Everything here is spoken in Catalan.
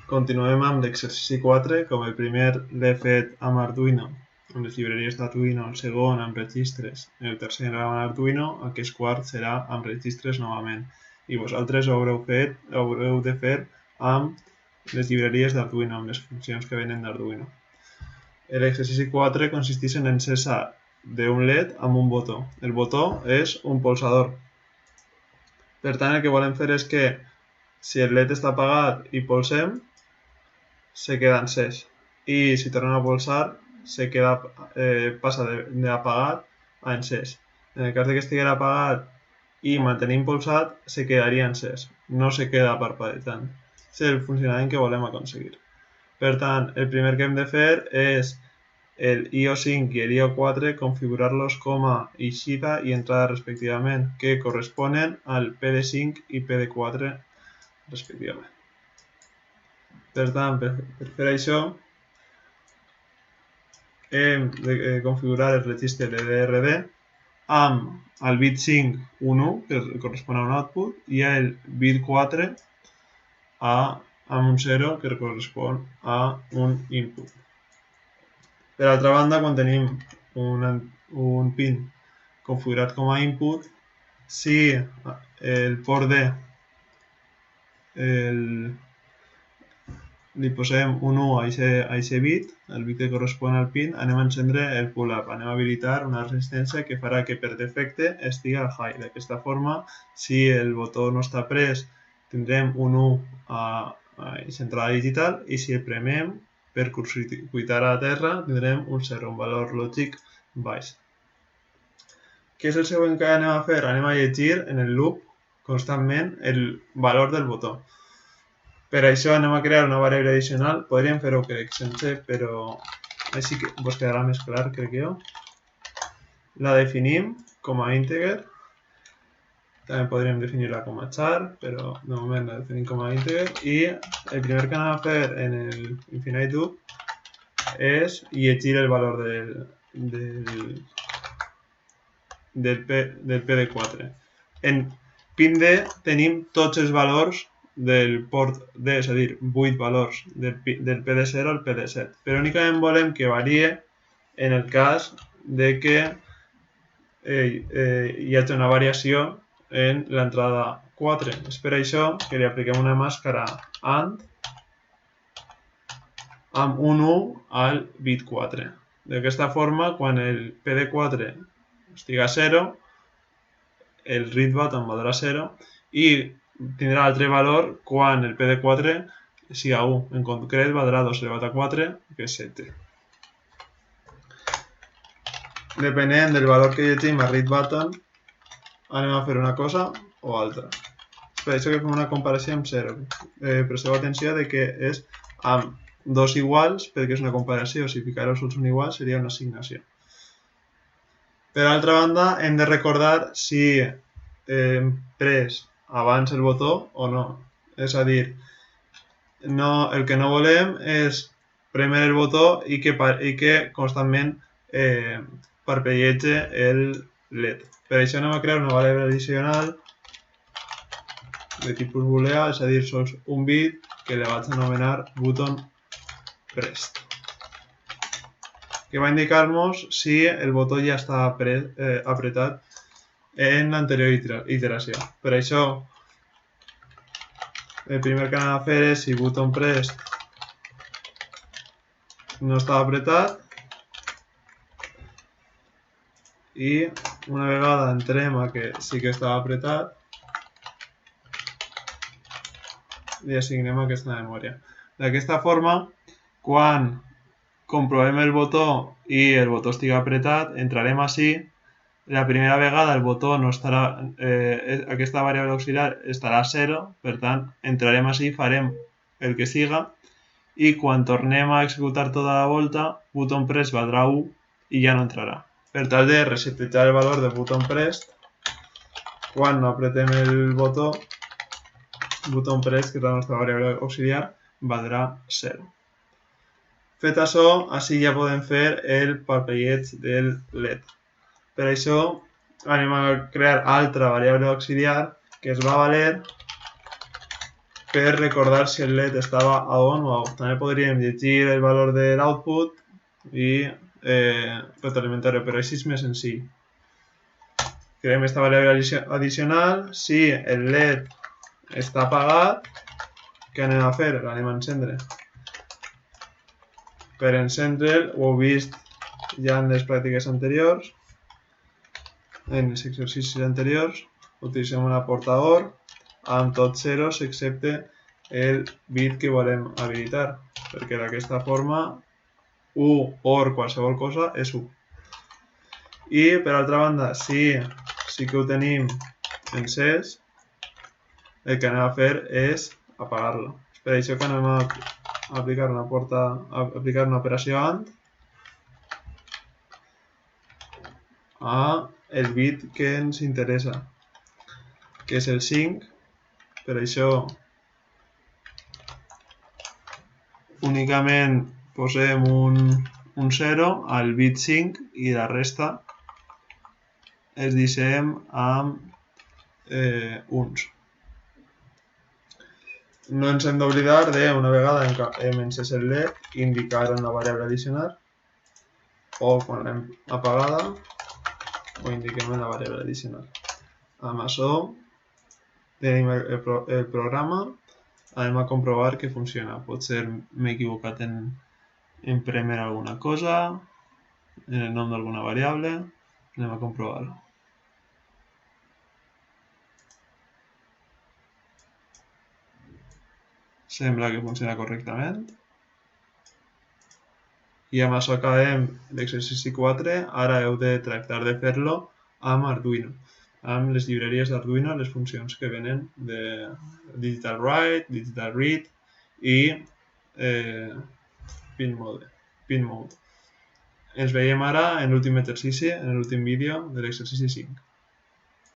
Continuem amb l'exercici 4, com el primer l'he fet amb Arduino, amb les llibreries d'Arduino, el segon amb registres, el tercer amb Arduino, aquest quart serà amb registres novament. I vosaltres ho haureu de fer amb les llibreries d'Arduino, amb les funcions que venen d'Arduino. L'exercici 4 consisteix en encesa d'un LED amb un botó. El botó és un polsador. Per tant, el que volem fer és que si el LED està apagat i polsem, se queda encès. I si tornem a polsar, passa d'apagat a encès. En el cas que estigués apagat i mantenim polsat, se quedaria encès. No se queda parpadejant. És el funcionament que volem aconseguir. Per tant, el primer que hem de fer és el IO5 i el IO4 configurar-los com a eixida i entrada respectivament, que corresponen al PD5 i PD4 respectivament. Per tant, per fer això, hem de configurar el registre de DRD amb el bit 5 un 1, que correspon a un output, i el bit 4 amb un 0, que correspon a un input. Per altra banda, quan tenim un pin configurat com a input, si el port D li posem un 1 a aquest bit, el bit que correspon al pin, anem a encendre el pull-up, anem a habilitar una resistència que farà que per defecte estigui al high. D'aquesta forma, si el botó no està pres, tindrem un 1 a aquesta entrada digital, i si el premem per curtcircuitar a terra, tindrem un 0, un valor lògic baix. Què és el següent que anem a fer? Anem a llegir en el loop constantment el valor del botó. Per això anem a crear una variable addicional. Podríem fer-ho, crec, sense, però així que vos quedarà més clar, crec jo. La definim com a integer. També podríem definir-la com a char, però de moment la definim com a integer. I el primer que anem a fer en el infinite loop és llegir el valor del PD4. En pin D tenim tots els valors del port D, és a dir, 8 valors del PD0 al PD7, però únicament volem que varie en el cas de que hi hagi una variació en l'entrada 4. És per això que li apliquem una màscara AND amb un 1 al bit 4. D'aquesta forma, quan el PD4 estigui a 0, el read button valdrà 0 i tindrà altre valor quan el PD4 sigui a 1. En concret, valdrà 2 elevat a 4, que és 7. Depenent del valor que llegim a read button, anem a fer una cosa o altra. És per això que fem una comparació amb 0. Presteu atenció que és amb 2 iguals, perquè és una comparació. Si ficareu sols un igual, seria una assignació. Per altra banda, hem de recordar si hem pres abans el botó o no. És a dir, el que no volem és premer el botó i que constantment parpellege el LED. Per això anem a crear una variable addicional de tipus booleà, és a dir, sols un bit, que li vaig anomenar button pressed, que va indicar-nos si el botó ja està apretat en l'anterior iteració. Per això, el primer que anem a fer és si button pressed no està apretat, i una vegada entrem a que sí que està apretat, li assignem aquesta memòria. D'aquesta forma, quan comprovem el botó i el botó estigui apretat, entrarem ací. La primera vegada el botó no estarà, aquesta variable auxiliar estarà a 0, per tant, entrarem ací, farem el que siga, i quan tornem a executar tota la volta, button pressed valdrà 1 i ja no entrarà. Per tal de resetejar el valor de button pressed, quan no apretem el botó, button pressed, que és la nostra variable auxiliar, valdrà 0. Fet això, així ja podem fer el parpelleig del LED. Per això anem a crear altra variable auxiliar que es va valer per recordar si el LED estava a on o a off. També podríem llegir el valor de l'output i retroalimentar-ho, però així és més senzill. Creem esta variable addicional. Si el LED està apagat, què anem a fer? L'anem a encendre. Per encendre'l, ho heu vist ja en les pràctiques anteriors, en els exercicis anteriors, utilitzem una porta OR amb tots zeros excepte el bit que volem habilitar, perquè d'aquesta forma 1 OR qualsevol cosa és 1. I per altra banda, si sí que ho tenim encès, el que anem a fer és apagar-lo. És per això que anem a aplicar una operació AND a el bit que ens interessa, que és el 5. Per això únicament posem un 0 al bit 5 i la resta es deixem amb uns. No ens hem d'oblidar de, una vegada hem encès el LED, indicar una variable addicional o quan l'hem apagada ho indiquem en la variable addicional. Amb això tenim el programa. Anem a comprovar que funciona. Potser m'he equivocat en premer alguna cosa, en el nom d'alguna variable. Anem a comprovar-ho. Sembla que funciona correctament. I amb això acabem l'exercici 4. Ara heu de tractar de fer-lo amb Arduino, amb les llibreries d'Arduino, les funcions que venen de Digital Write, Digital Read i Pin Mode. Ens veiem ara en l'últim exercici, en l'últim vídeo de l'exercici 5.